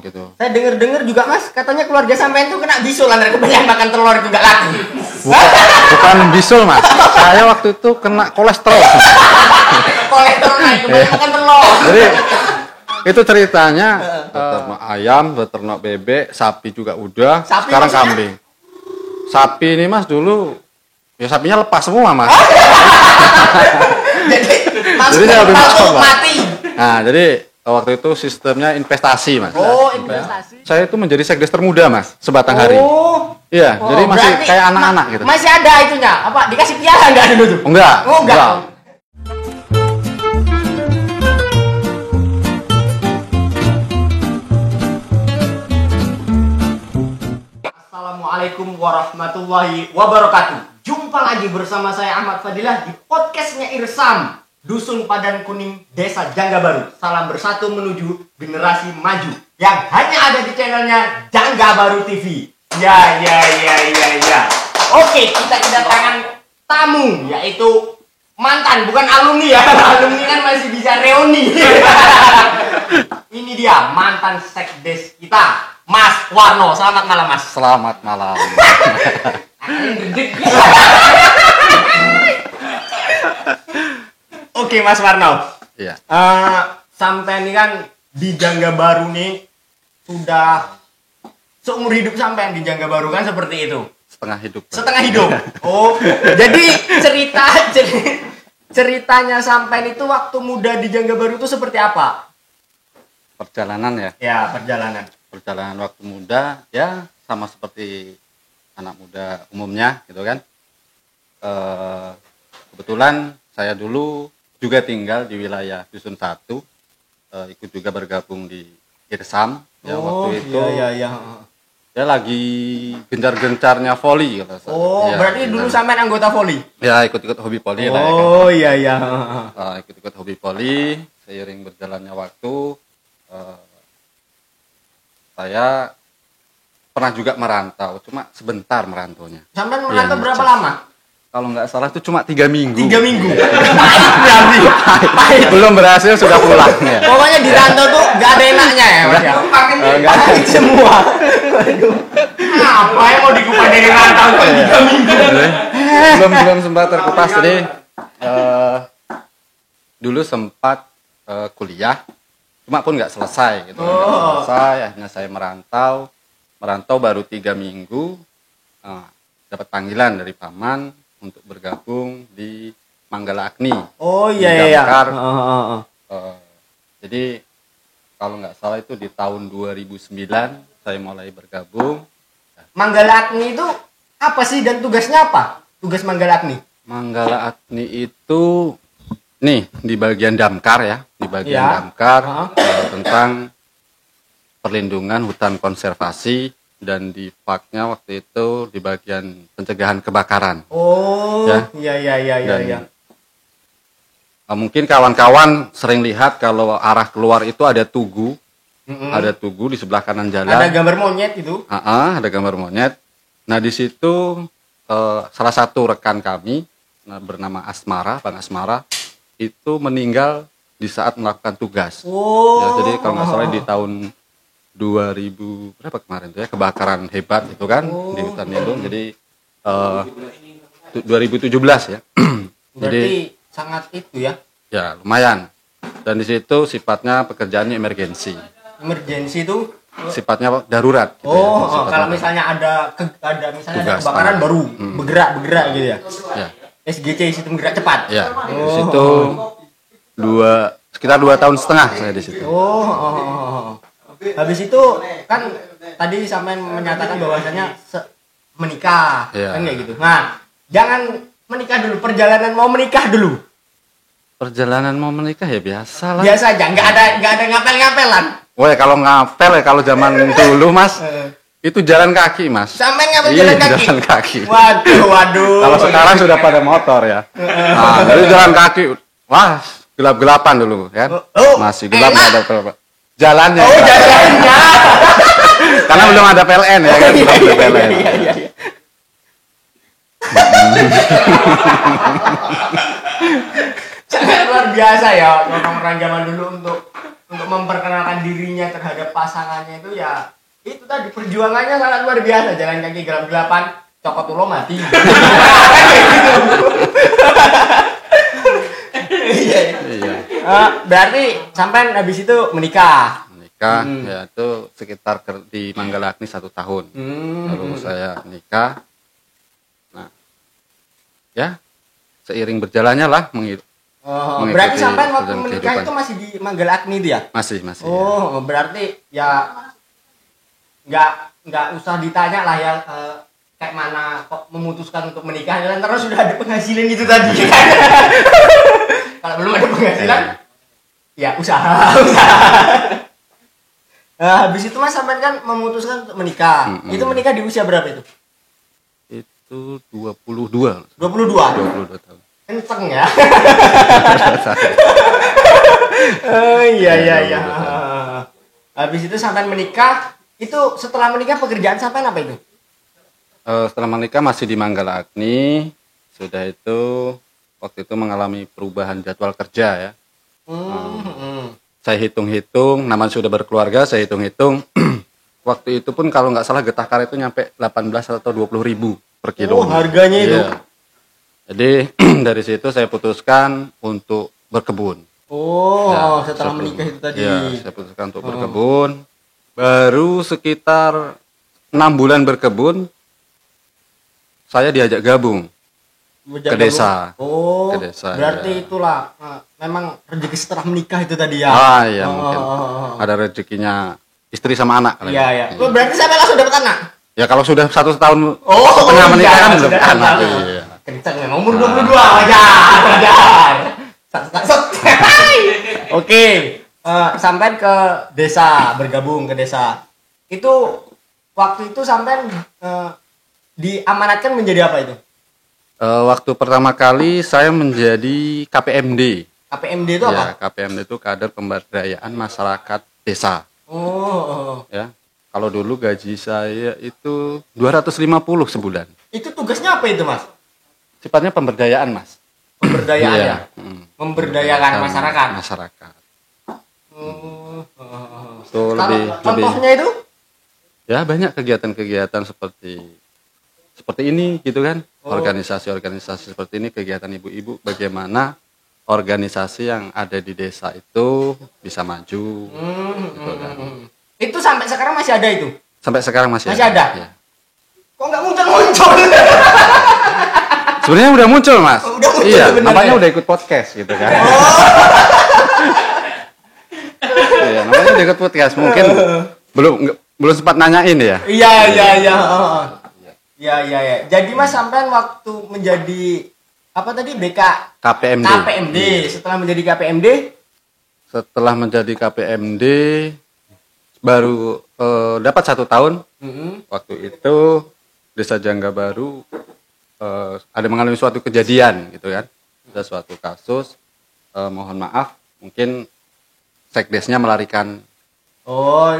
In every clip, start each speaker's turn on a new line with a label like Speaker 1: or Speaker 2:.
Speaker 1: gitu.
Speaker 2: Saya dengar juga Mas, katanya keluarga sampean tuh kena bisul antara kebanyakan makan telur itu enggak laku.
Speaker 1: Bukan bisul Mas, saya waktu itu kena kolesterol.
Speaker 2: Kolesterol naik kebanyakan makan telur.
Speaker 1: Jadi itu ceritanya beternak ayam, beternak bebek, sapi juga udah,
Speaker 2: Sapi
Speaker 1: sekarang
Speaker 2: maksudnya?
Speaker 1: kambing. Sapi ini Mas dulu ya sapinya lepas semua Mas.
Speaker 2: Jadi masuk
Speaker 1: Jadi saya
Speaker 2: ke
Speaker 1: lebih
Speaker 2: tempat
Speaker 1: masuk,
Speaker 2: tuh
Speaker 1: Pak.
Speaker 2: mati.
Speaker 1: Nah, jadi waktu itu sistemnya investasi Mas.
Speaker 2: Oh, investasi.
Speaker 1: Saya itu menjadi sekdes termuda Mas, sebatang hari.
Speaker 2: Oh.
Speaker 1: Iya, jadi masih
Speaker 2: berarti
Speaker 1: kayak anak-anak gitu.
Speaker 2: Masih ada itunya. Apa dikasih piala enggak dulu tuh?
Speaker 1: Enggak.
Speaker 2: Oh, enggak. Assalamualaikum warahmatullahi wabarakatuh. Jumpa lagi bersama saya Ahmad Fadilah di podcastnya Irsam, Dusun Padan Kuning, Desa Jangga Baru. Salam bersatu menuju generasi maju yang hanya ada di channelnya Jangga Baru TV. Ya. Oke, kita kedatangan tamu, yaitu mantan, bukan alumni ya. Alumni kan masih bisa reuni. Ini dia mantan sekdes kita, Mas Warno. Selamat malam, Mas.
Speaker 1: Selamat malam.
Speaker 2: Oke, Mas Warno.
Speaker 1: Iya.
Speaker 2: Sampai ini kan di Jangga Baru nih sudah seumur hidup sampai di Jangga Baru kan seperti itu.
Speaker 1: Setengah hidup.
Speaker 2: Setengah hidup. Oh, jadi ceritanya sampai itu waktu muda di Jangga Baru itu seperti apa?
Speaker 1: Perjalanan ya.
Speaker 2: Ya, perjalanan.
Speaker 1: Perjalanan waktu muda ya sama seperti anak muda umumnya gitu kan. Kebetulan saya dulu juga tinggal di wilayah Dusun 1, ikut juga bergabung di Irsam ya waktu itu.
Speaker 2: Iya.
Speaker 1: Ya lagi gencar-gencarnya voli kalau saya.
Speaker 2: Oh,
Speaker 1: Ya,
Speaker 2: berarti dulu sampean anggota voli.
Speaker 1: ya ikut-ikut hobi voli lah ya kan.
Speaker 2: Oh, iya.
Speaker 1: Ikut-ikut hobi voli, seiring berjalannya waktu saya pernah juga merantau, cuma sebentar merantaunya.
Speaker 2: Sampean merantau
Speaker 1: Iya,
Speaker 2: berapa
Speaker 1: Cak.
Speaker 2: lama?
Speaker 1: Kalau nggak salah itu cuma 3 minggu.
Speaker 2: 3 minggu. Pahit.
Speaker 1: Belum berhasil sudah pulang ya.
Speaker 2: Pokoknya di rantau tuh gak ada enaknya ya, Mas ya. Pahit semua. Waduh. Apa yang mau dikupas dari rantau kok 3 minggu?
Speaker 1: belum sempat terkupas. Jadi dulu sempat kuliah, cuma pun nggak selesai gitu. Nggak selesai, akhirnya saya merantau baru 3 minggu, dapat panggilan dari paman untuk bergabung di Manggala Agni.
Speaker 2: Oh
Speaker 1: di
Speaker 2: iya.
Speaker 1: Damkar. Jadi kalau nggak salah itu di tahun 2009 saya mulai bergabung.
Speaker 2: Manggala Agni itu apa sih dan tugasnya apa? Tugas Manggala Agni?
Speaker 1: Manggala Agni itu nih di bagian Damkar ya, di bagian
Speaker 2: Ya.
Speaker 1: Damkar tentang perlindungan hutan konservasi, dan di PAK-nya waktu itu di bagian pencegahan kebakaran.
Speaker 2: Oh,
Speaker 1: Ya.
Speaker 2: iya.
Speaker 1: Mungkin kawan-kawan sering lihat kalau arah keluar itu ada tugu, ada tugu di sebelah kanan jalan.
Speaker 2: Ada gambar monyet itu.
Speaker 1: Ada gambar monyet. Nah di situ salah satu rekan kami bernama Asmara, Bang Asmara, itu meninggal di saat melakukan tugas.
Speaker 2: Oh.
Speaker 1: Ya, jadi kalau nggak salah di tahun 2000 berapa kemarin tuh ya, kebakaran hebat itu kan di hutan lindung. Jadi 2017 ya.
Speaker 2: Berarti
Speaker 1: Jadi
Speaker 2: sangat itu ya.
Speaker 1: ya lumayan. Dan di situ sifatnya pekerjaannya emergensi.
Speaker 2: Emergensi itu.
Speaker 1: Sifatnya darurat. Gitu
Speaker 2: Oh,
Speaker 1: ya,
Speaker 2: kalau misalnya ada misalnya ada
Speaker 1: Tugas,
Speaker 2: kebakaran baru bergerak gitu ya.
Speaker 1: Ya.
Speaker 2: SGC, sistem gerak cepat.
Speaker 1: Ya, di situ sekitar 2,5 tahun saya di situ.
Speaker 2: Oh. Habis itu kan tadi sampean menyatakan bahwasanya menikah,
Speaker 1: Iya.
Speaker 2: kan kayak gitu. Nah, jangan menikah dulu, perjalanan mau menikah dulu.
Speaker 1: Perjalanan mau menikah ya biasa lah.
Speaker 2: Biasa aja, nggak ada ngapel-ngapelan.
Speaker 1: Wah, kalau ngapel ya kalau zaman dulu Mas, itu jalan kaki Mas.
Speaker 2: Sampean ngapel
Speaker 1: Iya,
Speaker 2: jalan kaki.
Speaker 1: jalan kaki.
Speaker 2: Waduh.
Speaker 1: Kalau sekarang sudah pada motor ya. Nah, jadi jalan kaki, wah gelap-gelapan dulu kan. Masih gelap, nggak ada apa-apa. Jalannya.
Speaker 2: Oh, jalannya.
Speaker 1: Karena belum ada PLN ya kan, belum ada PLN.
Speaker 2: Iya. Sangat luar biasa ya orang-orang zaman dulu untuk untuk memperkenalkan dirinya terhadap pasangannya itu ya itu tadi perjuangannya sangat luar biasa, jalan kaki gelap-gelapan, cokot ulo mati. Iya.
Speaker 1: Iya.
Speaker 2: Berarti sampai habis itu menikah.
Speaker 1: Nikah ya itu sekitar di Manggala Agni 1 tahun. Baru saya nikah. Nah, ya seiring berjalannya lah
Speaker 2: Oh, berarti
Speaker 1: mengikuti
Speaker 2: sampai waktu
Speaker 1: jalan
Speaker 2: menikah
Speaker 1: kehidupan.
Speaker 2: itu masih di Manggala Agni dia?
Speaker 1: Masih ya.
Speaker 2: Oh, berarti ya nggak usah ditanya lah ya kayak mana kok memutuskan untuk menikah dan terus sudah ada penghasilan itu tadi. Kalau belum ada penghasilan, ya usaha. Habis itu Mas sampai kan memutuskan untuk menikah. Itu menikah di usia berapa itu?
Speaker 1: Itu 22.
Speaker 2: 22.
Speaker 1: 22 tahun.
Speaker 2: Kenceng ya. Iya. Habis itu sampai menikah, itu setelah menikah pekerjaan sampai apa itu?
Speaker 1: Setelah menikah masih di Manggala Agni. Sudah itu waktu itu mengalami perubahan jadwal kerja ya. Saya hitung-hitung, namanya sudah berkeluarga, saya hitung-hitung. Waktu itu pun kalau nggak salah getah karet itu nyampe 18 atau 20 ribu per kilo.
Speaker 2: Oh, harganya itu.
Speaker 1: Iya. Jadi dari situ saya putuskan untuk berkebun.
Speaker 2: Oh,
Speaker 1: Ya,
Speaker 2: setelah menikah itu tadi.
Speaker 1: Ya, saya putuskan untuk berkebun. Baru sekitar 6 bulan berkebun, saya diajak gabung ke desa.
Speaker 2: Oh,
Speaker 1: Ke desa,
Speaker 2: berarti
Speaker 1: ya.
Speaker 2: itulah memang rezeki setelah menikah itu tadi ya.
Speaker 1: Iya mungkin ada rezekinya istri sama anak.
Speaker 2: Iya. Oh, berarti sampai langsung dapat anak.
Speaker 1: Ya kalau sudah 1 tahun
Speaker 2: Oh,
Speaker 1: setengah menikah kan
Speaker 2: sudah
Speaker 1: belum anak.
Speaker 2: anak.
Speaker 1: Iya.
Speaker 2: Kencang memang umur 22 wajar. Oke, sampai ke desa, bergabung ke desa. Itu waktu itu sampai diamanatkan menjadi apa itu?
Speaker 1: Waktu pertama kali saya menjadi KPMD.
Speaker 2: KPMD itu apa?
Speaker 1: Ya, KPMD itu kader pemberdayaan masyarakat desa.
Speaker 2: Oh.
Speaker 1: Ya. Kalau dulu gaji saya itu 250 sebulan.
Speaker 2: Itu tugasnya apa itu, Mas?
Speaker 1: Sifatnya pemberdayaan, Mas.
Speaker 2: Pemberdayaan
Speaker 1: Iya.
Speaker 2: ya? Memberdayakan masyarakat.
Speaker 1: Masyarakat. Itu
Speaker 2: Kalau
Speaker 1: lebih
Speaker 2: contohnya itu?
Speaker 1: ya banyak kegiatan-kegiatan seperti ini gitu kan. Organisasi-organisasi seperti ini, kegiatan ibu-ibu, bagaimana organisasi yang ada di desa itu bisa maju gitu kan.
Speaker 2: Itu sampai sekarang masih ada itu?
Speaker 1: Sampai sekarang masih
Speaker 2: Masih ada?
Speaker 1: Ya.
Speaker 2: Kok nggak muncul-muncul?
Speaker 1: Sebenarnya udah muncul, Mas.
Speaker 2: Udah muncul,
Speaker 1: iya,
Speaker 2: sebenarnya.
Speaker 1: namanya udah ikut podcast gitu kan. Iya, namanya udah ikut podcast. Mungkin belum sempat nanyain ya.
Speaker 2: Iya. Iya. Jadi Mas sampean waktu menjadi apa tadi
Speaker 1: KPMD.
Speaker 2: KPMD.
Speaker 1: Iya.
Speaker 2: Setelah menjadi KPMD,
Speaker 1: Setelah menjadi KPMD baru dapat 1 tahun. Waktu itu Desa Jangga Baru ada mengalami suatu kejadian gitu kan. Ada suatu kasus, mohon maaf, mungkin sekdesnya melarikan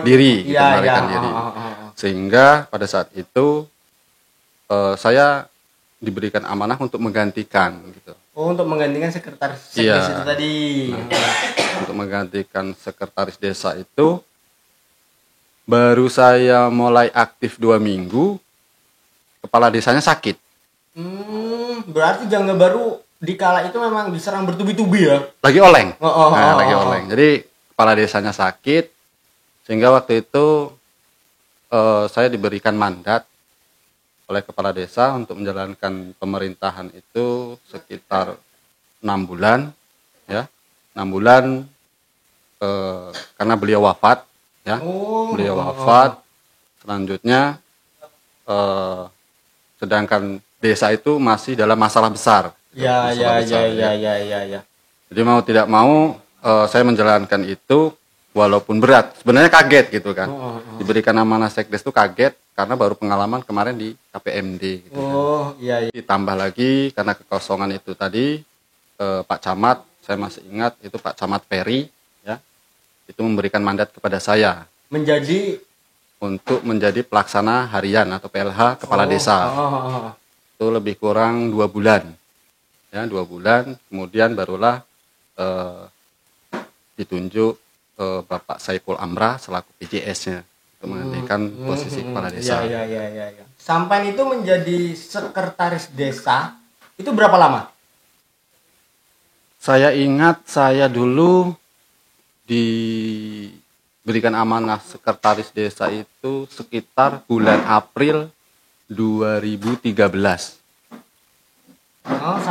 Speaker 1: diri, gitu, melarikan diri. Sehingga pada saat itu saya diberikan amanah untuk menggantikan gitu.
Speaker 2: Oh, untuk menggantikan sekretaris sekdes
Speaker 1: Iya.
Speaker 2: itu tadi.
Speaker 1: Untuk menggantikan sekretaris desa itu baru saya mulai aktif 2 minggu, kepala desanya sakit.
Speaker 2: Berarti Jangga Baru di kala itu memang diserang bertubi-tubi ya?
Speaker 1: Lagi oleng.
Speaker 2: Lagi
Speaker 1: oleng. Jadi kepala desanya sakit, sehingga waktu itu saya diberikan mandat oleh kepala desa untuk menjalankan pemerintahan itu sekitar 6 bulan, ya, 6 bulan karena beliau wafat, ya, beliau wafat. Selanjutnya sedangkan desa itu masih dalam masalah besar.
Speaker 2: Ya.
Speaker 1: Jadi mau tidak mau saya menjalankan itu walaupun berat. Sebenarnya kaget gitu kan. Diberikan amanah sekdes itu kaget karena baru pengalaman kemarin di KPMD gitu kan.
Speaker 2: Iya.
Speaker 1: Ditambah lagi karena kekosongan itu tadi Pak Camat, saya masih ingat itu Pak Camat Ferry ya. Itu memberikan mandat kepada saya untuk menjadi pelaksana harian atau PLH kepala desa. Itu lebih kurang 2 bulan. Ya, 2 bulan, kemudian barulah ditunjuk Bapak Saiful Amrah selaku PJS-nya untuk menggantikan posisi kepala desa.
Speaker 2: Iya. Sampai itu menjadi sekretaris desa itu berapa lama?
Speaker 1: Saya ingat saya dulu diberikan amanah sekretaris desa itu sekitar bulan April 2013.
Speaker 2: Oh,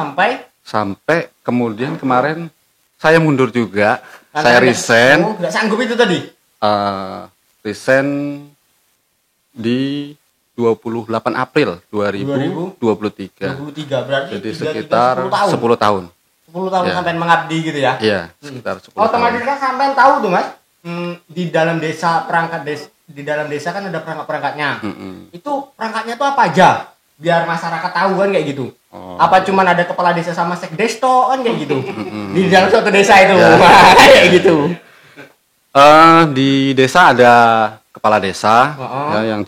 Speaker 2: sampai
Speaker 1: kemudian kemarin saya mundur juga.
Speaker 2: Karena
Speaker 1: Saya resign.
Speaker 2: Nggak sanggup itu tadi?
Speaker 1: Resign di 28 April 2023.
Speaker 2: 23 berarti
Speaker 1: Jadi sekitar 10 tahun.
Speaker 2: 10 tahun
Speaker 1: Ya.
Speaker 2: sampai mengabdi gitu ya?
Speaker 1: Iya, sekitar 10
Speaker 2: Otomatis
Speaker 1: tahun.
Speaker 2: kan sampai tahu tuh Mas, di dalam desa di dalam desa kan ada perangkat-perangkatnya. Itu perangkatnya tuh apa aja? Biar masyarakat tahu kan kayak gitu.
Speaker 1: Oh.
Speaker 2: Apa cuman ada kepala desa sama sekdes toh kan kayak gitu. Di dalam suatu desa itu.
Speaker 1: Ya.
Speaker 2: Kayak gitu.
Speaker 1: Di desa ada kepala desa
Speaker 2: Oh.
Speaker 1: ya, yang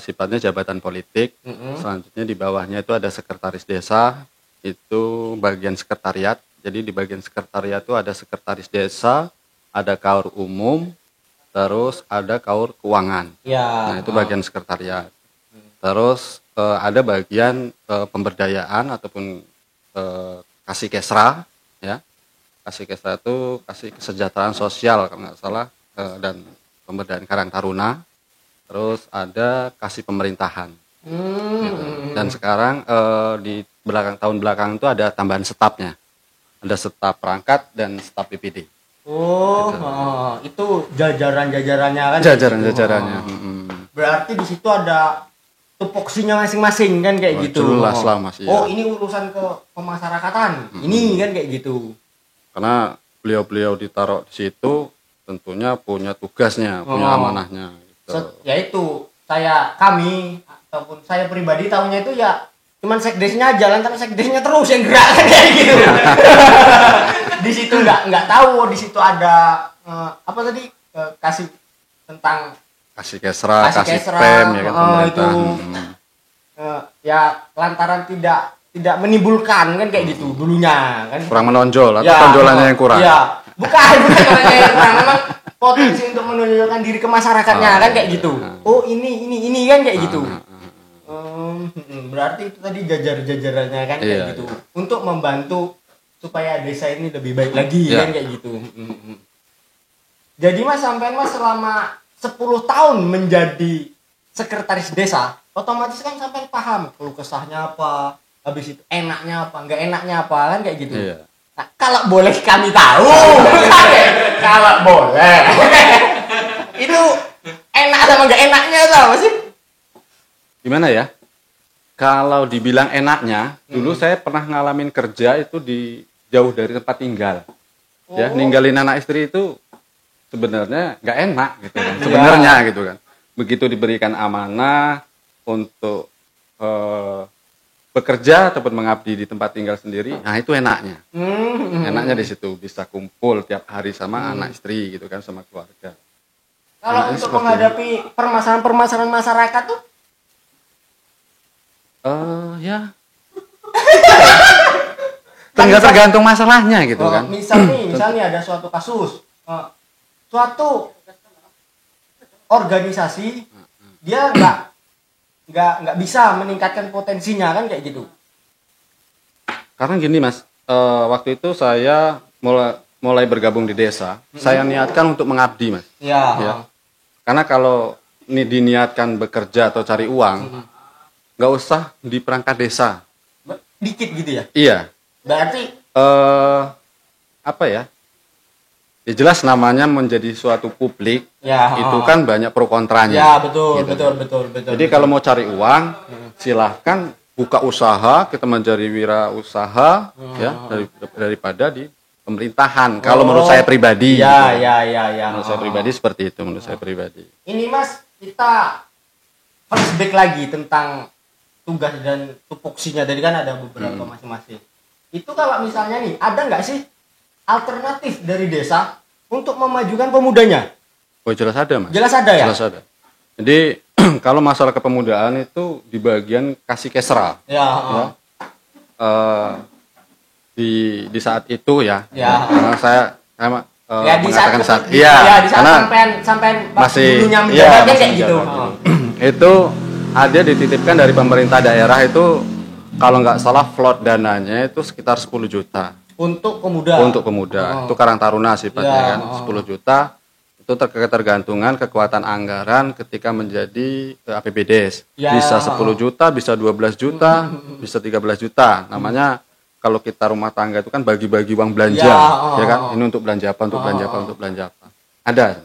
Speaker 1: sifatnya jabatan politik. Selanjutnya di bawahnya itu ada sekretaris desa, itu bagian sekretariat. Jadi di bagian sekretariat itu ada sekretaris desa, ada kaur umum, terus ada kaur keuangan.
Speaker 2: Ya.
Speaker 1: Nah, itu bagian sekretariat. Terus ada bagian pemberdayaan ataupun kasih kesra, ya. Kasih kesra itu kasih kesejahteraan sosial kalau nggak salah, dan pemberdayaan Karang Taruna. Terus ada kasih pemerintahan. Gitu. Dan sekarang di tahun belakang itu ada tambahan stafnya. Ada staf perangkat dan staf PPD.
Speaker 2: Oh, itu jajaran-jajarannya kan?
Speaker 1: Jajaran-jajarannya.
Speaker 2: Berarti di situ ada tupoksinya masing-masing kan kayak gitu.
Speaker 1: Jelas lah Mas. Iya.
Speaker 2: Oh, ini urusan ke pemasyarakatan. Ini kan kayak gitu.
Speaker 1: Karena beliau-beliau ditaruh di situ tentunya punya tugasnya, punya amanahnya. Gitu.
Speaker 2: Yaitu kami ataupun saya pribadi tahunya itu ya cuman sekdesnya jalan tapi sekdesnya terus yang gerak kan kayak gitu. Di situ nggak tahu di situ ada apa tadi kasih tentang
Speaker 1: Kasih kesra, kasih
Speaker 2: kesra,
Speaker 1: pem ya kan pemerintah.
Speaker 2: itu ya lantaran tidak menimbulkan kan kayak gitu dulunya kan.
Speaker 1: Kurang menonjol atau
Speaker 2: Ya,
Speaker 1: tonjolannya yang kurang.
Speaker 2: Ya, bukan orangnya yang kurang, memang potensi untuk menunjukkan diri ke masyarakatnya kan kayak gitu. Oh ini kan kayak gitu. Berarti itu tadi jajarannya kan kayak
Speaker 1: Iya,
Speaker 2: gitu. Untuk membantu supaya desa ini lebih baik lagi
Speaker 1: Iya.
Speaker 2: kan kayak gitu. Jadi Mas sampean Mas selama 10 tahun menjadi sekretaris desa, otomatis kan sampean paham keluh kesahnya apa, habis itu enaknya apa, enggak enaknya apa kan kayak gitu.
Speaker 1: Iya.
Speaker 2: Nah, kalau boleh kami tahu, kalau boleh, itu enak sama enggak enaknya apa sih?
Speaker 1: Gimana ya? Kalau dibilang enaknya, dulu saya pernah ngalamin kerja itu di jauh dari tempat tinggal. Ya, ninggalin anak istri itu sebenarnya nggak enak gitu kan. Sebenarnya gitu kan. Begitu diberikan amanah untuk bekerja ataupun mengabdi di tempat tinggal sendiri, nah itu enaknya. Enaknya di situ bisa kumpul tiap hari sama anak istri gitu kan, sama keluarga.
Speaker 2: Kalau
Speaker 1: Enaknya
Speaker 2: untuk
Speaker 1: seperti
Speaker 2: menghadapi permasalahan-permasalahan masyarakat tuh,
Speaker 1: ya tergantung masalahnya gitu kan.
Speaker 2: misalnya ada suatu kasus, suatu organisasi dia nggak bisa meningkatkan potensinya kan kayak gitu.
Speaker 1: Karena gini Mas, waktu itu saya mulai bergabung di desa, saya niatkan untuk mengabdi Mas. Ya. Karena kalau ini diniatkan bekerja atau cari uang, nggak usah di perangkat desa.
Speaker 2: Dikit gitu ya.
Speaker 1: Iya.
Speaker 2: Berarti
Speaker 1: Apa ya? Ya jelas namanya menjadi suatu publik, itu kan banyak pro kontranya.
Speaker 2: ya betul,
Speaker 1: gitu.
Speaker 2: betul.
Speaker 1: Jadi kalau mau cari uang, silahkan buka usaha, kita mencari wirausaha, ya daripada di pemerintahan. Kalau menurut saya pribadi.
Speaker 2: Ya.
Speaker 1: Menurut saya pribadi seperti itu, menurut saya pribadi.
Speaker 2: Ini Mas, kita flashback lagi tentang tugas dan tupoksinya. Tadi kan ada beberapa masing-masing. Itu kalau misalnya nih, ada nggak sih alternatif dari desa untuk memajukan pemudanya?
Speaker 1: Oh jelas ada Mas.
Speaker 2: Jelas ada ya?
Speaker 1: Jelas ada. Jadi kalau masalah kepemudaan itu di bagian kasih kesra.
Speaker 2: Ya.
Speaker 1: Di saat itu ya.
Speaker 2: Ya.
Speaker 1: Karena saya mengatakan saat
Speaker 2: di saat sampai
Speaker 1: masih
Speaker 2: dulunya menjabat kan kayak gitu.
Speaker 1: Itu ada dititipkan dari pemerintah daerah itu kalau nggak salah float dananya itu sekitar 10 juta.
Speaker 2: Untuk pemuda.
Speaker 1: Itu Karang Taruna sifatnya kan 10 juta. Itu tergantungan kekuatan anggaran ketika menjadi APBDes. Bisa 10 juta, bisa 12 juta, bisa 13 juta. Namanya kalau kita rumah tangga itu kan bagi-bagi uang belanja, ya kan? Ini untuk belanja apa, untuk belanja apa. Ada.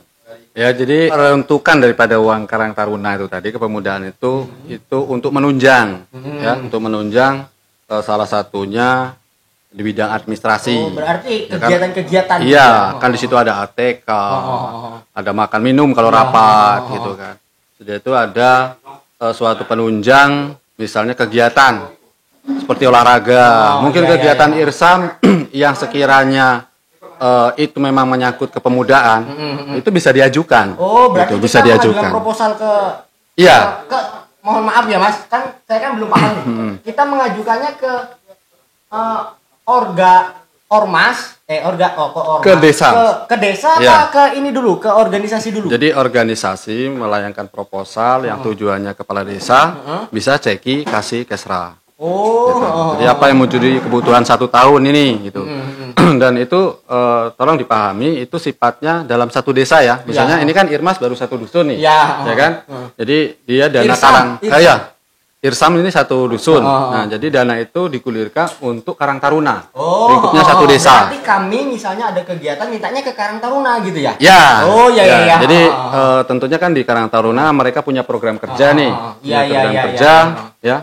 Speaker 1: Ya, jadi peruntukan daripada uang Karang Taruna itu tadi kepemudaan itu untuk menunjang, ya, untuk menunjang salah satunya di bidang administrasi.
Speaker 2: Oh, berarti kegiatan-kegiatan.
Speaker 1: Iya, kan di situ ada ATK, ada makan minum kalau rapat gitu kan. Jadi itu ada suatu penunjang, misalnya kegiatan seperti olahraga, mungkin kegiatan Irsam yang sekiranya itu memang menyangkut kepemudaan, itu bisa diajukan.
Speaker 2: Oh, berarti
Speaker 1: gitu, bisa
Speaker 2: kita
Speaker 1: diajukan
Speaker 2: proposal ke
Speaker 1: iya.
Speaker 2: Mohon maaf ya Mas, kan saya kan belum paham nih. Kita mengajukannya ke ke
Speaker 1: desa.
Speaker 2: Ke desa apa ke ini dulu, ke organisasi dulu.
Speaker 1: Jadi organisasi melayangkan proposal yang tujuannya kepala desa bisa ceki kasih kesra. Gitu. Jadi apa yang menjadi kebutuhan 1 tahun ini gitu. Dan itu tolong dipahami itu sifatnya dalam satu desa ya. Misalnya ini kan Irmas baru 1 dusun nih. Ya kan? Jadi dia dana Karang. Irsam ini 1 dusun. Nah, jadi dana itu digulirkan untuk Karang Taruna. Lingkupnya 1 desa.
Speaker 2: Berarti kami misalnya ada kegiatan mintanya ke Karang Taruna gitu ya?
Speaker 1: Ya. Ya. Jadi tentunya kan di Karang Taruna mereka punya program kerja nih. Program kerja ya.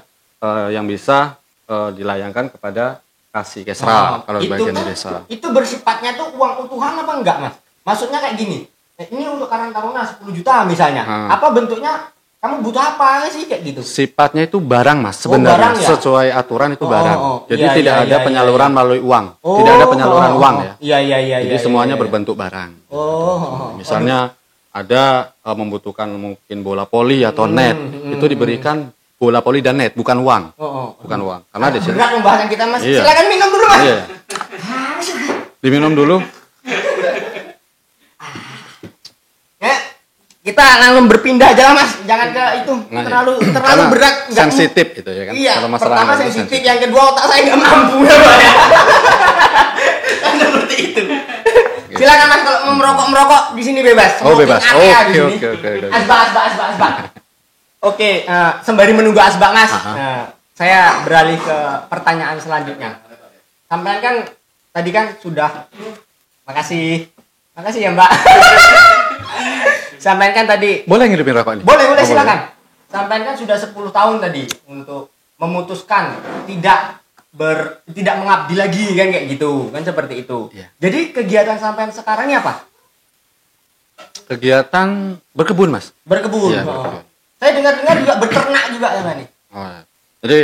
Speaker 1: Yang bisa dilayangkan kepada kasih kesra kalau di bagian desa.
Speaker 2: Itu bersifatnya tuh uang utuhan apa enggak, Mas? Maksudnya kayak gini. Ini untuk Karang Taruna 10 juta misalnya. Apa bentuknya? Kamu butuh apa sih kayak gitu?
Speaker 1: Sifatnya itu barang, Mas, sebenarnya.
Speaker 2: Barang, ya?
Speaker 1: Sesuai aturan itu barang. Jadi tidak ada penyaluran melalui uang. Tidak ada penyaluran uang ya. Jadi semuanya berbentuk barang. Misalnya ada membutuhkan mungkin bola poli atau net, itu diberikan bola poli dan net, bukan uang. Bukan uang. Karena di sini
Speaker 2: berat pembahasan kita, Mas. Silakan minum dulu, Mas.
Speaker 1: Iya. Diminum dulu.
Speaker 2: Kita langsung berpindah aja lah, Mas. Jangan ke itu. Terlalu berat,
Speaker 1: sensitif itu ya kan.
Speaker 2: Iya.
Speaker 1: Kalau masalah
Speaker 2: pertama sensitif, yang kedua otak saya nggak mampu ya, Pak. Kan seperti itu. Silakan Mas, kalau mau merokok di sini bebas.
Speaker 1: Bebas. Oke.
Speaker 2: Asbak. Oke, sembari menunggu asbak, Mas. Saya beralih ke pertanyaan selanjutnya. Sampai kan tadi kan sudah makasih ya, Mbak. Sampai kan tadi
Speaker 1: boleh ngidupin rokok ini?
Speaker 2: Boleh silakan. Sampai kan sudah 10 tahun tadi untuk memutuskan tidak mengabdi lagi kan kayak gitu, kan seperti itu. Yeah. Jadi kegiatan sampean sekarang ini apa?
Speaker 1: Kegiatan berkebun, Mas.
Speaker 2: Berkebun.
Speaker 1: Iya, berkebun.
Speaker 2: Saya dengar juga beternak juga ya, nih.
Speaker 1: Jadi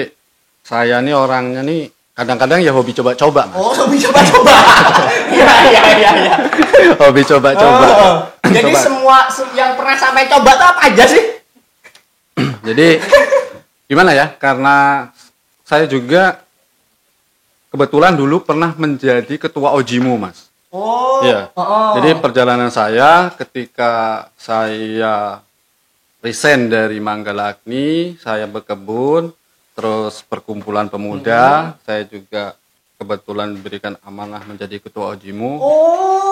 Speaker 1: saya nih orangnya nih kadang-kadang ya hobi coba-coba, Mas.
Speaker 2: Hobi coba-coba. Iya.
Speaker 1: Hobi coba-coba.
Speaker 2: Jadi semua yang pernah sampai coba tuh apa aja sih?
Speaker 1: Jadi gimana ya? Karena saya juga kebetulan dulu pernah menjadi ketua Ojimu, Mas. Iya. Jadi perjalanan saya ketika saya resign dari Manggala-Agni, saya berkebun, terus perkumpulan pemuda, saya juga kebetulan diberikan amanah menjadi ketua Ojimu.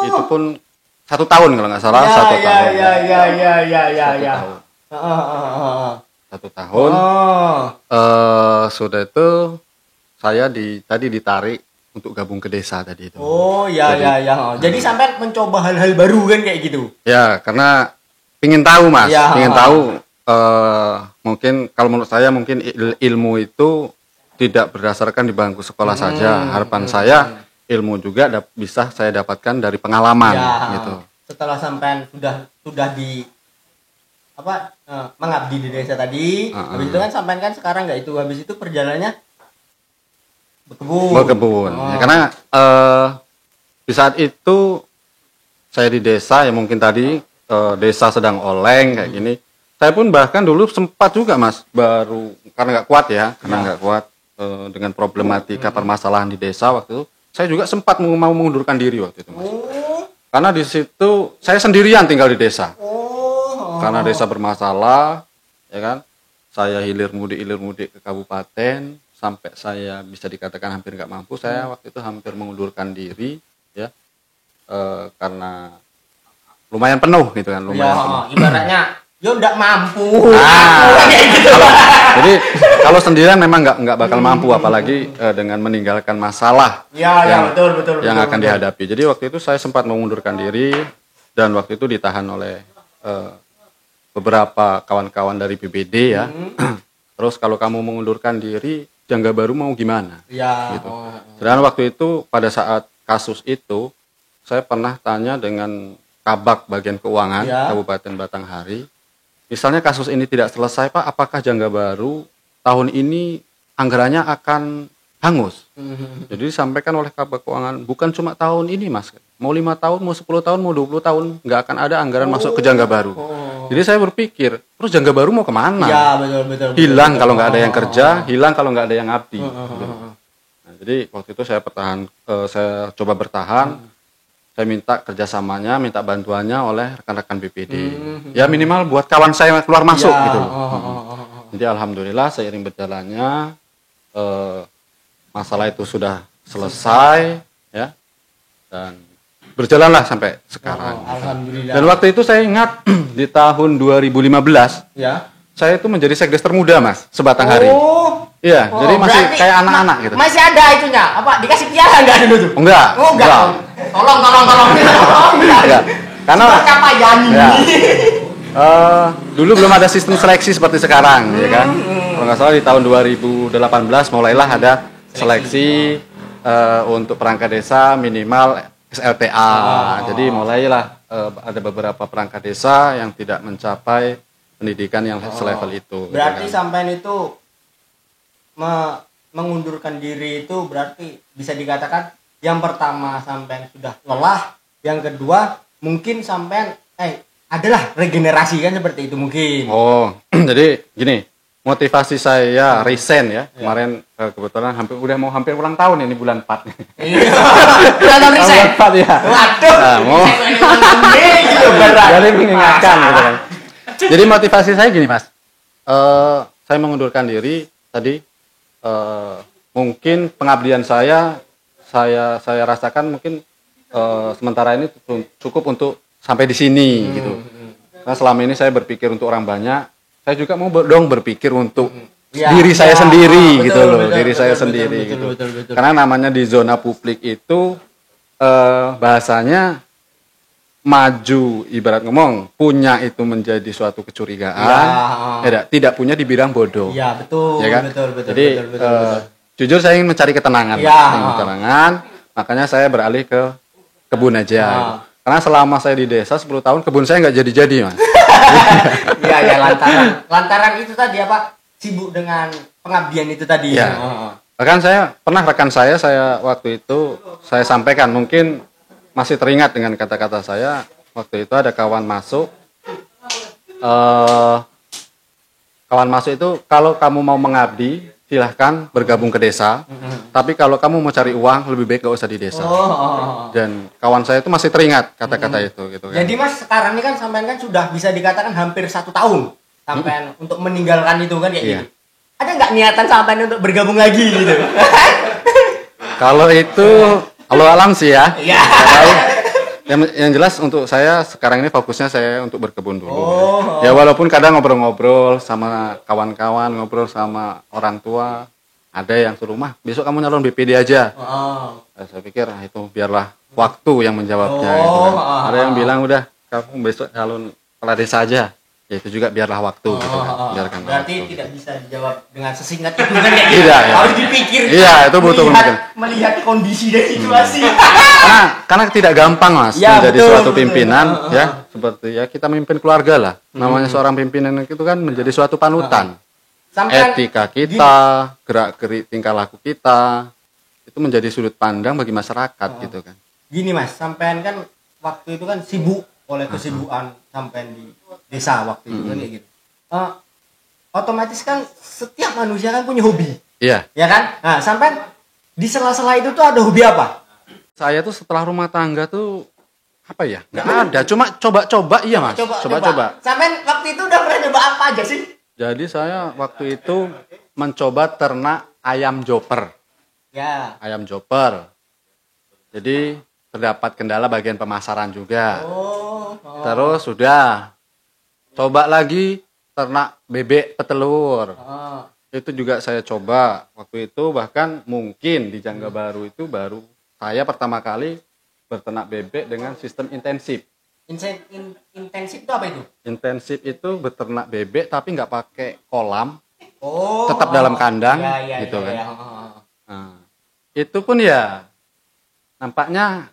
Speaker 1: Itu pun 1 tahun kalau nggak salah, 1 tahun.
Speaker 2: Ya.
Speaker 1: 1 tahun. Sudah itu saya tadi ditarik untuk gabung ke desa tadi itu.
Speaker 2: Jadi sampai mencoba hal-hal baru kan kayak gitu.
Speaker 1: Ya, karena ingin tahu, Mas. Ingin tahu mungkin kalau menurut saya mungkin ilmu itu tidak berdasarkan di bangku sekolah saja. Harapan saya ilmu juga bisa saya dapatkan dari pengalaman gitu.
Speaker 2: Setelah sampean sudah di mengabdi di desa tadi, habis itu kan sampean kan sekarang nggak itu, habis itu perjalanannya berkebun. Ya, karena di saat itu saya di desa ya mungkin tadi desa sedang oleng kayak gini. Saya pun bahkan dulu sempat juga, Mas, baru karena nggak kuat ya, dengan problematika permasalahan di desa waktu itu, saya juga sempat mau mengundurkan diri waktu itu, Mas.
Speaker 1: Karena di situ saya sendirian tinggal di desa.
Speaker 2: Oh.
Speaker 1: Karena desa bermasalah, ya kan? Saya hilir mudik ke kabupaten sampai saya bisa dikatakan hampir nggak mampu. Saya waktu itu hampir mengundurkan diri, ya, karena lumayan penuh gitu kan, lumayan penuh.
Speaker 2: Ibaratnya yo nggak mampu.
Speaker 1: Jadi kalau sendirian memang nggak bakal mampu, apalagi dengan meninggalkan masalah
Speaker 2: betul,
Speaker 1: yang akan dihadapi. Jadi waktu itu saya sempat mengundurkan diri dan waktu itu ditahan oleh beberapa kawan-kawan dari BPD ya. Terus kalau kamu mengundurkan diri, Jangga Baru mau gimana?
Speaker 2: Ya.
Speaker 1: Gitu. Dan waktu itu pada saat kasus itu saya pernah tanya dengan Kabak Bagian Keuangan Kabupaten Batanghari. Misalnya kasus ini tidak selesai Pak, apakah Jangga Baru tahun ini anggarannya akan hangus? Jadi disampaikan oleh Kabak Keuangan, bukan cuma tahun ini Mas, mau 5 tahun, mau 10 tahun, mau 20 tahun, nggak akan ada anggaran masuk ke Jangga Baru. Jadi saya berpikir, terus Jangga Baru mau kemana?
Speaker 2: Ya, betul.
Speaker 1: Hilang kalau nggak ada yang kerja, hilang kalau nggak ada yang ngabdi. Nah, jadi waktu itu saya saya coba bertahan. Saya minta kerjasamanya, minta bantuannya oleh rekan-rekan BPD. Ya minimal buat kawan saya keluar masuk gitu. Jadi alhamdulillah seiring berjalannya masalah itu sudah selesai, ya, dan berjalanlah sampai sekarang.
Speaker 2: Alhamdulillah.
Speaker 1: Dan waktu itu saya ingat di tahun 2015,
Speaker 2: ya,
Speaker 1: saya itu menjadi sekdes termuda Mas, sebatanghari. Iya, jadi masih kayak anak-anak gitu.
Speaker 2: Masih ada itunya, apa dikasih piala nggak dulu tuh?
Speaker 1: Enggak.
Speaker 2: Tolong.
Speaker 1: Enggak. Karena
Speaker 2: pencapaian ini.
Speaker 1: Ya, dulu belum ada sistem seleksi seperti sekarang, ya kan? Kalau nggak salah di tahun 2018 mulailah ada seleksi untuk perangkat desa minimal SLTA. Jadi mulailah ada beberapa perangkat desa yang tidak mencapai pendidikan yang selevel itu.
Speaker 2: Berarti
Speaker 1: gitu kan.
Speaker 2: sampean itu mengundurkan diri itu berarti bisa dikatakan yang pertama sampean sudah lelah, yang kedua mungkin sampean adalah regenerasi kan seperti itu mungkin.
Speaker 1: Oh, jadi gini, motivasi saya resign ya. Kemarin kebetulan hampir ulang tahun ini bulan 4.
Speaker 2: Bulan tahun resign.
Speaker 1: Bulan 4 ya.
Speaker 2: Waduh.
Speaker 1: Nah, mau
Speaker 2: gitu berat.
Speaker 1: jadi mengingatkan gitu kan. Jadi motivasi saya gini, Mas. Saya mengundurkan diri tadi mungkin pengabdian saya rasakan mungkin sementara ini cukup untuk sampai di sini gitu. Karena selama ini saya berpikir untuk orang banyak, saya juga mau berpikir untuk diri saya sendiri gitu loh, diri saya sendiri gitu. Karena namanya di zona publik itu bahasanya maju, ibarat ngomong punya itu menjadi suatu kecurigaan, tidak punya dibilang bodoh.
Speaker 2: Iya, betul.
Speaker 1: Ya kan?
Speaker 2: Betul.
Speaker 1: Jadi jujur saya ingin mencari ketenangan. Makanya saya beralih ke kebun aja. Karena selama saya di desa 10 tahun kebun saya nggak jadi-jadi, Mas.
Speaker 2: Iya, lantaran itu tadi apa? Sibuk dengan pengabdian itu tadi.
Speaker 1: Ya. Bahkan rekan saya waktu itu saya sampaikan, mungkin masih teringat dengan kata-kata saya. Waktu itu ada kawan masuk itu, kalau kamu mau mengabdi silahkan bergabung ke desa. Tapi kalau kamu mau cari uang lebih baik gak usah di desa. Dan kawan saya itu masih teringat kata-kata itu gitu kan.
Speaker 2: Jadi Mas sekarang ini kan sampean kan sudah bisa dikatakan hampir 1 tahun sampean untuk meninggalkan itu kan kayak gitu. Ada nggak niatan sampean untuk bergabung lagi gitu?
Speaker 1: Kalau itu Allah alam sih ya.
Speaker 2: Iya.
Speaker 1: Yang jelas untuk saya sekarang ini fokusnya saya untuk berkebun dulu. Ya walaupun kadang ngobrol-ngobrol sama kawan-kawan, ngobrol sama orang tua, ada yang suruh mah besok kamu nyalon BPD aja. Saya pikir itu biarlah waktu yang menjawabnya. Gitu kan. Ada yang bilang udah kamu besok calon kepala desa aja. Ya itu juga biarlah waktu gitu kan. Biarkan
Speaker 2: berarti
Speaker 1: waktu.
Speaker 2: tidak bisa dijawab dengan sesingkat itu kan ya?
Speaker 1: Tidak, ya.
Speaker 2: Harus dipikir.
Speaker 1: Iya, itu butuh
Speaker 2: melihat kondisi dan situasi.
Speaker 1: Karena tidak gampang Mas
Speaker 2: ya,
Speaker 1: menjadi
Speaker 2: betul,
Speaker 1: suatu pimpinan ya, seperti ya kita memimpin keluarga lah. Namanya seorang pimpinan itu kan menjadi suatu panutan. Etika kita, gerak-gerik tingkah laku kita itu menjadi sudut pandang bagi masyarakat gitu kan.
Speaker 2: Gini Mas, sampean kan waktu itu kan sibuk oleh kesibukan sampean di desa waktu itu kan kayak gitu. Otomatis kan setiap manusia kan punya hobi.
Speaker 1: Iya.
Speaker 2: Ya kan? Nah, sampean di sela-sela itu tuh ada hobi apa?
Speaker 1: Saya tuh setelah rumah tangga tuh apa ya? Nggak ada, cuma coba-coba iya Mas. Coba-coba.
Speaker 2: Sampai waktu itu udah pernah nyoba apa aja sih?
Speaker 1: Jadi saya waktu itu mencoba ternak ayam joper.
Speaker 2: Ya.
Speaker 1: Ayam joper. Jadi terdapat kendala bagian pemasaran juga. Terus sudah coba lagi ternak bebek petelur. Itu juga saya coba. Waktu itu bahkan mungkin di Jangga Baru itu baru saya pertama kali berternak bebek dengan sistem intensif.
Speaker 2: Intensif itu apa itu?
Speaker 1: Intensif itu beternak bebek tapi nggak pakai kolam. Tetap dalam kandang gitu kan. Nah, itu pun ya nampaknya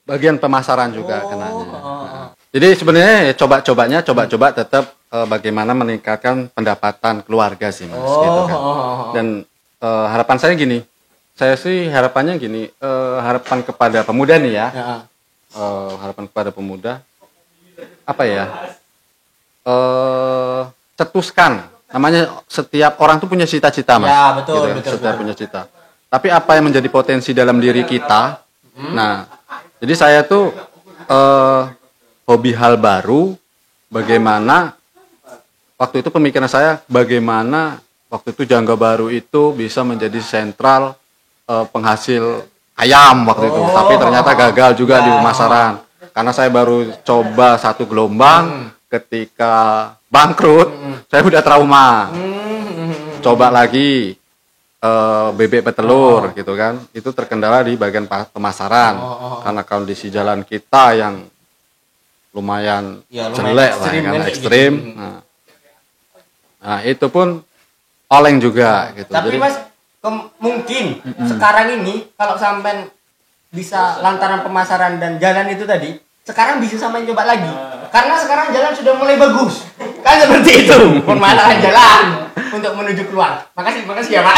Speaker 1: bagian pemasaran juga kenanya. Nah, jadi sebenarnya coba-coba tetap bagaimana meningkatkan pendapatan keluarga sih Mas gitu kan. Dan harapan saya gini. Saya sih harapannya gini, harapan kepada pemuda nih ya. Harapan kepada pemuda apa ya? Cetuskan. Namanya setiap orang tuh punya cita-cita Mas.
Speaker 2: Ya, betul,
Speaker 1: gitu,
Speaker 2: betul.
Speaker 1: Setiap punya cita. Tapi apa yang menjadi potensi dalam diri kita? Nah, jadi saya tuh hobi hal baru, bagaimana waktu itu pemikiran saya bagaimana waktu itu Jangga Baru itu bisa menjadi sentral penghasil ayam waktu itu, tapi ternyata gagal juga di pemasaran karena saya baru coba satu gelombang, ketika bangkrut saya udah trauma. Coba lagi bebek petelur gitu kan, itu terkendala di bagian pemasaran karena kondisi jalan kita yang lumayan jelek lah kan, ekstrim. Nah itu pun oleng juga gitu.
Speaker 2: Tapi
Speaker 1: jadi,
Speaker 2: Mas mungkin sekarang ini kalau sampai bisa lantaran pemasaran dan jalan itu tadi, sekarang bisa sampai coba lagi karena sekarang jalan sudah mulai bagus kan, seperti itu permasalahan jalan untuk menuju keluar. Makasih ya Pak.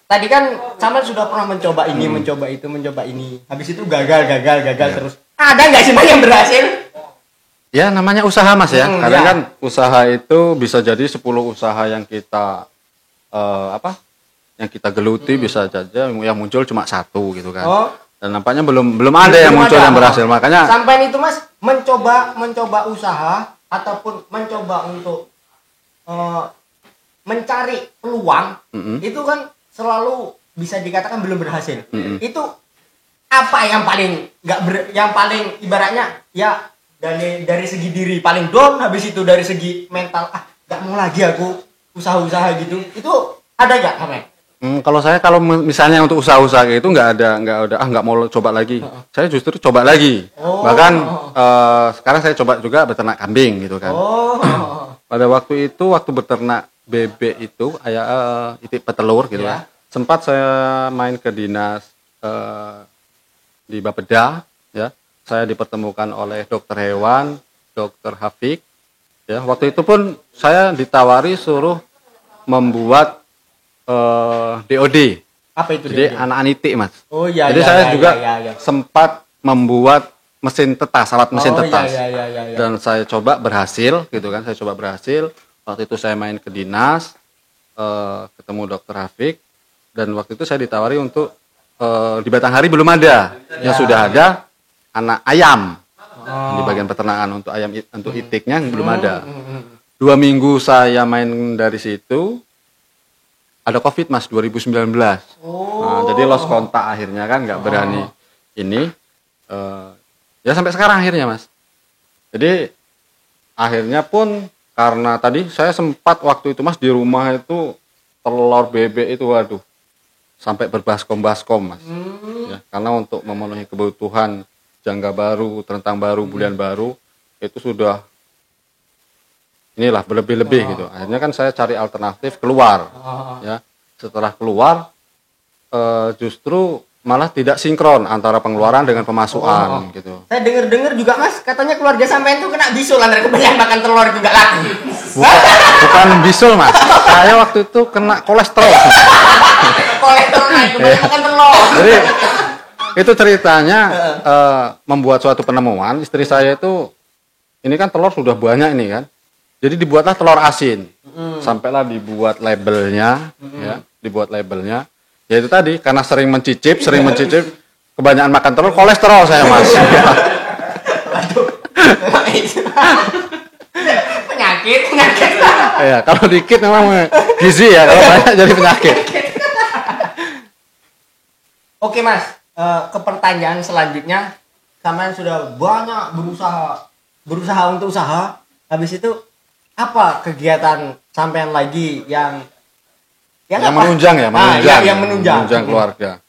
Speaker 2: Tadi kan Samuel sudah pernah mencoba ini, mencoba ini, habis itu gagal terus. Ada nggak sih Mas yang berhasil?
Speaker 1: Ya namanya usaha Mas ya. Kadang kan usaha itu bisa jadi 10 usaha yang kita yang kita geluti bisa saja yang muncul cuma satu gitu kan. Dan nampaknya belum ada yang muncul yang berhasil. Makanya
Speaker 2: sampai itu Mas mencoba usaha ataupun mencoba untuk mencari peluang itu kan selalu bisa dikatakan belum berhasil. Itu apa yang paling yang paling ibaratnya ya dari segi diri paling down, habis itu dari segi mental nggak mau lagi aku usaha-usaha gitu, itu ada nggak Samuel?
Speaker 1: Kalau saya kalau misalnya untuk usaha-usaha itu nggak ada nggak mau coba lagi. Saya justru coba lagi. Bahkan sekarang saya coba juga beternak kambing gitu kan. Pada waktu itu waktu beternak bebek itu itik petelur gitu kan. Sempat saya main ke dinas di Bapeda ya. Saya dipertemukan oleh dokter hewan, dokter Hafik. Ya, waktu itu pun saya ditawari suruh membuat DOD.
Speaker 2: Apa itu?
Speaker 1: Jadi anak nitik Mas.
Speaker 2: Jadi
Speaker 1: saya juga sempat membuat mesin tetas, alat mesin tetas. Dan saya coba berhasil, gitu kan? Saya coba berhasil. Waktu itu saya main ke dinas, ketemu dokter Hafik, dan waktu itu saya ditawari untuk di Batanghari belum ada, yang sudah ada anak ayam di bagian peternakan untuk ayam untuk itiknya belum ada. 2 minggu saya main dari situ. Ada COVID Mas 2019. Nah, jadi lost kontak akhirnya kan nggak berani ini. Ya sampai sekarang akhirnya Mas. Jadi akhirnya pun karena tadi saya sempat waktu itu Mas di rumah itu telur bebek itu waduh sampai berbaskom-baskom Mas. Ya, karena untuk memenuhi kebutuhan Jangga Baru, terentang baru, bulan baru itu sudah inilah berlebih-lebih gitu. Akhirnya kan saya cari alternatif keluar. Ya, setelah keluar justru malah tidak sinkron antara pengeluaran dengan pemasukan gitu.
Speaker 2: Saya dengar juga Mas, katanya keluarga sampean tuh kena bisul antara kebanyakan makan telur itu nggak laku.
Speaker 1: Bukan bisul Mas. Saya waktu itu kena kolesterol.
Speaker 2: Kolesterol naik kebanyakan makan telur.
Speaker 1: Jadi itu ceritanya membuat suatu penemuan. Istri saya itu ini kan telur sudah banyak ini kan. Jadi dibuatlah telur asin. Sampailah dibuat labelnya ya, dibuat labelnya. Ya itu tadi karena sering mencicip, kebanyakan makan telur kolesterol saya Mas.
Speaker 2: Waduh. penyakit.
Speaker 1: Ya, kalau dikit memang gizi ya, kalau banyak jadi penyakit.
Speaker 2: Oke Mas, ke pertanyaan selanjutnya, sampean sudah banyak berusaha untuk usaha. Habis itu apa kegiatan sampean lagi yang
Speaker 1: menunjang
Speaker 2: yang menunjang
Speaker 1: keluarga.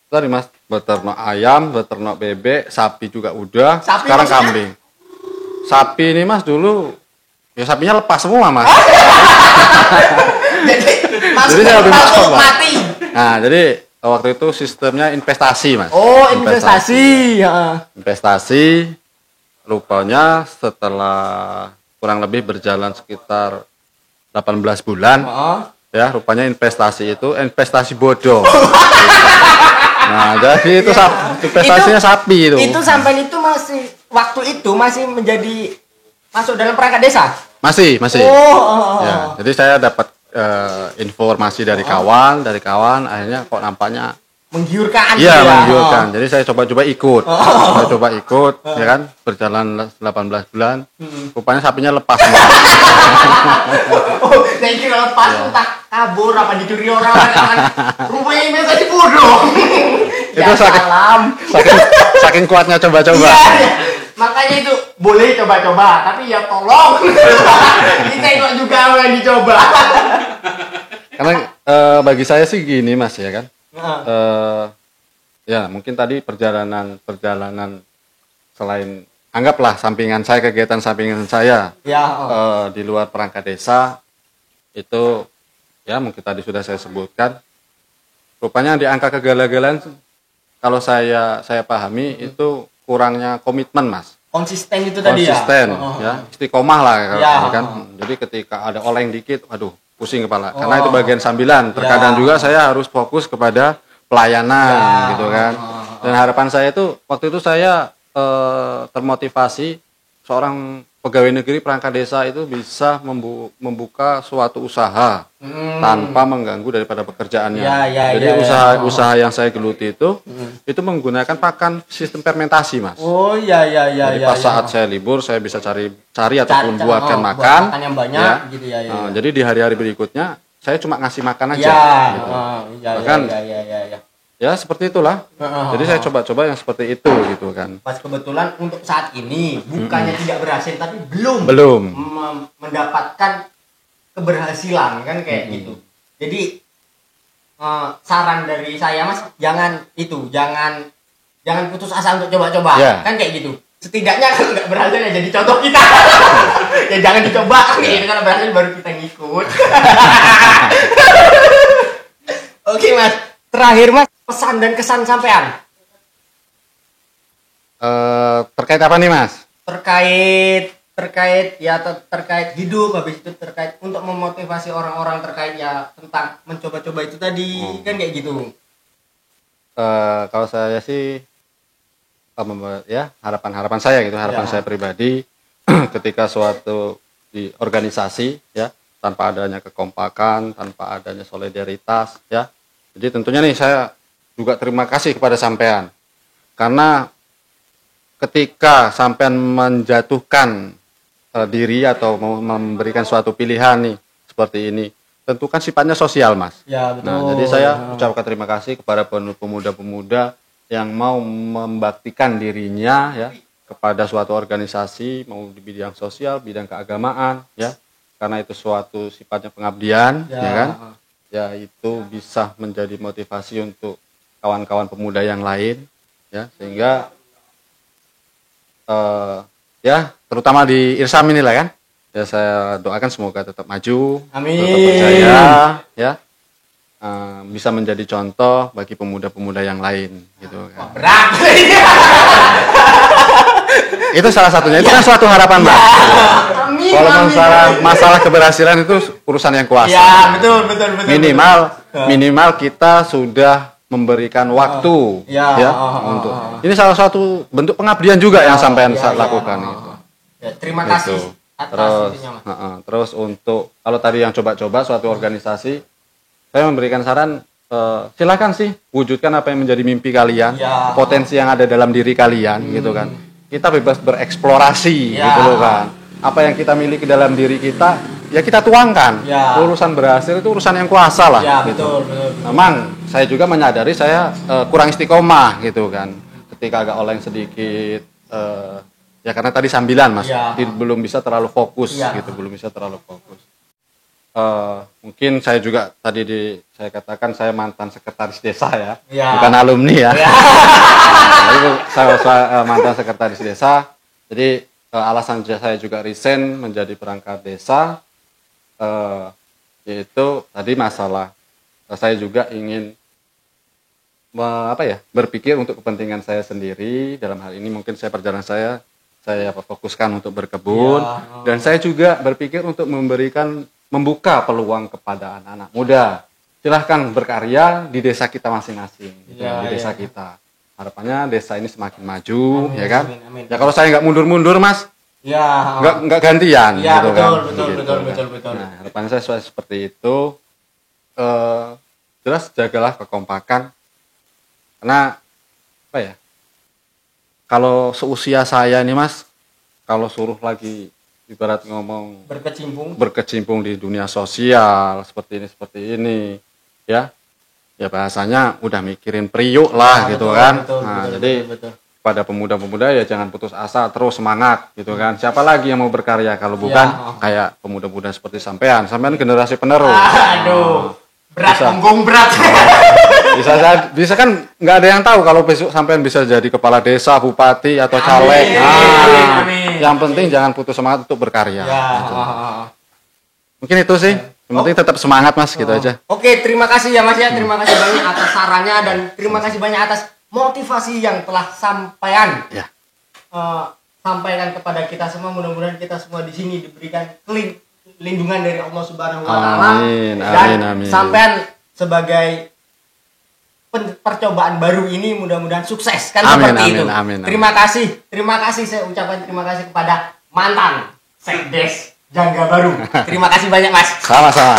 Speaker 1: Tadi Mas, beternak ayam, beternak bebek, sapi juga udah,
Speaker 2: Sapi
Speaker 1: sekarang
Speaker 2: maksudnya?
Speaker 1: kambing. Sapi ini Mas dulu ya sapinya lepas semua Mas.
Speaker 2: Jadi
Speaker 1: Jadi saya udah
Speaker 2: masuk
Speaker 1: coba.
Speaker 2: mati.
Speaker 1: Nah, jadi waktu itu sistemnya investasi Mas.
Speaker 2: Oh, investasi.
Speaker 1: Investasi, rupanya setelah kurang lebih berjalan sekitar 18 bulan, ya rupanya investasi itu investasi bodoh. Nah, jadi itu investasinya sapi itu.
Speaker 2: Itu sampai itu waktu itu masih menjadi masuk dalam perangkat desa.
Speaker 1: Masih.
Speaker 2: Oh.
Speaker 1: Ya, jadi saya dapat informasi dari kawan, akhirnya kok nampaknya
Speaker 2: Menggiurkan.
Speaker 1: iya,
Speaker 2: gitu ya.
Speaker 1: menggiurkan. Jadi saya coba ikut. Saya coba ikut, ya kan? Berjalan 18 bulan. Rupanya sapinya lepas semua.
Speaker 2: Oh, saya kira lepas entah kabur apa dicuri orang kan. Rupanya investasi bodoh.
Speaker 1: Itu saking kuatnya coba-coba.
Speaker 2: Iya. Makanya itu boleh coba-coba, tapi ya tolong kita ikut juga apa yang dicoba.
Speaker 1: Karena bagi saya sih gini Mas ya kan. Ya mungkin tadi perjalanan selain anggaplah kegiatan sampingan saya di luar perangkat desa itu ya mungkin tadi sudah saya sebutkan. Rupanya di angka kegagalan kalau saya pahami itu kurangnya komitmen Mas.
Speaker 2: Konsisten itu tadi ya.
Speaker 1: Konsisten ya, istiqomah lah kalau
Speaker 2: Ya.
Speaker 1: kan. Jadi ketika ada oleng dikit, aduh pusing kepala. Karena itu bagian sambilan. Terkadang juga saya harus fokus kepada pelayanan gitu kan. Dan harapan saya itu waktu itu saya termotivasi seorang pegawai negeri perangkat desa itu bisa membuka suatu usaha tanpa mengganggu daripada pekerjaannya. Jadi usaha yang saya geluti itu menggunakan pakan sistem fermentasi Mas.
Speaker 2: Oh iya.
Speaker 1: Jadi pas saat saya libur saya bisa cari ataupun buatkan makan
Speaker 2: yang banyak
Speaker 1: ya.
Speaker 2: gitu ya.
Speaker 1: Jadi di hari-hari berikutnya saya cuma ngasih makan aja. Gitu. Bahkan, ya seperti itulah. Jadi saya coba-coba yang seperti itu gitu kan.
Speaker 2: Pas kebetulan untuk saat ini bukannya tidak berhasil tapi belum mendapatkan keberhasilan kan kayak gitu. Jadi saran dari saya Mas jangan putus asa untuk coba-coba kan kayak gitu. Setidaknya kalau nggak berhasil ya jadi contoh kita. Ya jangan dicoba gitu, kalau berhasil baru kita ngikut. Oke Mas, terakhir Mas, pesan dan kesan sampean.
Speaker 1: Terkait apa nih Mas?
Speaker 2: Terkait hidup, habis itu terkait untuk memotivasi orang-orang terkait ya tentang mencoba-coba itu tadi kan kayak gitu.
Speaker 1: Kalau saya sih ya harapan saya gitu, saya pribadi ketika suatu di organisasi ya tanpa adanya kekompakan, tanpa adanya solidaritas ya. Jadi tentunya nih saya juga terima kasih kepada sampean karena ketika sampean menjatuhkan diri atau memberikan suatu pilihan nih seperti ini, tentu kan sifatnya sosial Mas.
Speaker 2: Ya, betul.
Speaker 1: Nah, jadi saya ucapkan terima kasih kepada pemuda-pemuda yang mau membaktikan dirinya ya kepada suatu organisasi mau di bidang sosial, bidang keagamaan ya. Karena itu suatu sifatnya pengabdian ya kan. Ya itu bisa menjadi motivasi untuk kawan-kawan pemuda yang lain ya sehingga ya terutama di Irsam inilah kan ya saya doakan semoga tetap maju, tetap berjaya ya, bisa menjadi contoh bagi pemuda-pemuda yang lain gitu kan.
Speaker 2: Berat.
Speaker 1: Itu salah satunya, itu kan suatu harapan Mas. Kalau masalah keberhasilan itu urusan yang kuasa.
Speaker 2: Ya betul.
Speaker 1: Minimal kita sudah memberikan waktu untuk ini salah satu bentuk pengabdian juga yang sampean lakukan itu.
Speaker 2: Ya, terima kasih atas itunya Mas.
Speaker 1: Terus untuk kalau tadi yang coba-coba suatu organisasi, saya memberikan saran silakan sih wujudkan apa yang menjadi mimpi kalian,
Speaker 2: Ya.
Speaker 1: potensi yang ada dalam diri kalian gitu kan. Kita bebas bereksplorasi
Speaker 2: Ya.
Speaker 1: gitu loh kan. Apa yang kita miliki dalam diri kita ya kita tuangkan.
Speaker 2: Ya.
Speaker 1: Urusan berhasil itu urusan yang kuasa lah.
Speaker 2: Ya,
Speaker 1: gitu.
Speaker 2: betul.
Speaker 1: Memang saya juga menyadari saya kurang istiqomah gitu kan. Ketika agak oleng sedikit, ya karena tadi sambilan mas,
Speaker 2: Ya.
Speaker 1: belum bisa terlalu fokus
Speaker 2: Ya.
Speaker 1: gitu, belum bisa terlalu fokus. Mungkin saya juga tadi saya katakan saya mantan sekretaris desa ya,
Speaker 2: Ya.
Speaker 1: bukan alumni ya.
Speaker 2: Ya.
Speaker 1: Jadi saya mantan sekretaris desa. Jadi alasan saya juga resign menjadi perangkat desa, yaitu tadi masalah saya juga ingin berpikir untuk kepentingan saya sendiri. Dalam hal ini mungkin perjalanan saya fokuskan untuk berkebun,
Speaker 2: Ya.
Speaker 1: dan saya juga berpikir untuk membuka peluang kepada anak-anak muda. Silahkan berkarya di desa kita masing-masing, gitu,
Speaker 2: Ya,
Speaker 1: di desa
Speaker 2: ya.
Speaker 1: kita. Harapannya desa ini semakin maju,
Speaker 2: Amin,
Speaker 1: ya kan?
Speaker 2: amin.
Speaker 1: Ya kalau saya nggak mundur-mundur, mas,
Speaker 2: Ya.
Speaker 1: nggak gantian,
Speaker 2: Ya,
Speaker 1: gitu
Speaker 2: betul,
Speaker 1: kan?
Speaker 2: betul,
Speaker 1: Gitu
Speaker 2: betul,
Speaker 1: kan.
Speaker 2: betul.
Speaker 1: Nah, harapannya saya seperti itu. Jelas jagalah kekompakan, karena apa ya? Kalau seusia saya ini, mas, kalau suruh lagi ibarat ngomong berkecimpung di dunia sosial seperti ini ya bahasanya udah mikirin priuk lah, gitu kan. Jadi pada pemuda-pemuda ya jangan putus asa, terus semangat gitu kan. Siapa lagi yang mau berkarya kalau bukan kayak pemuda-pemuda seperti sampean generasi penerus.
Speaker 2: Aduh, berat, punggung berat.
Speaker 1: bisa kan nggak ada yang tahu kalau besok sampean bisa jadi kepala desa, bupati atau caleg.
Speaker 2: Amin.
Speaker 1: Yang penting jangan putus semangat untuk berkarya.
Speaker 2: Ya.
Speaker 1: Gitu. Mungkin itu sih. Yang penting tetap semangat mas, gitu aja.
Speaker 2: Oke, terima kasih ya mas ya. Terima kasih banyak atas sarannya dan terima kasih banyak atas motivasi yang telah sampean sampaikan kepada kita semua. Mudah-mudahan kita semua di sini diberikan lindungan dari Allah Subhanahu wa taala.
Speaker 1: Amin.
Speaker 2: Sampean sebagai percobaan baru ini mudah-mudahan sukses kan,
Speaker 1: amin,
Speaker 2: seperti
Speaker 1: amin,
Speaker 2: itu.
Speaker 1: Amin.
Speaker 2: Terima kasih saya ucapkan terima kasih kepada mantan Sekdes Jangga Baru. Terima kasih banyak mas.
Speaker 1: Sama-sama.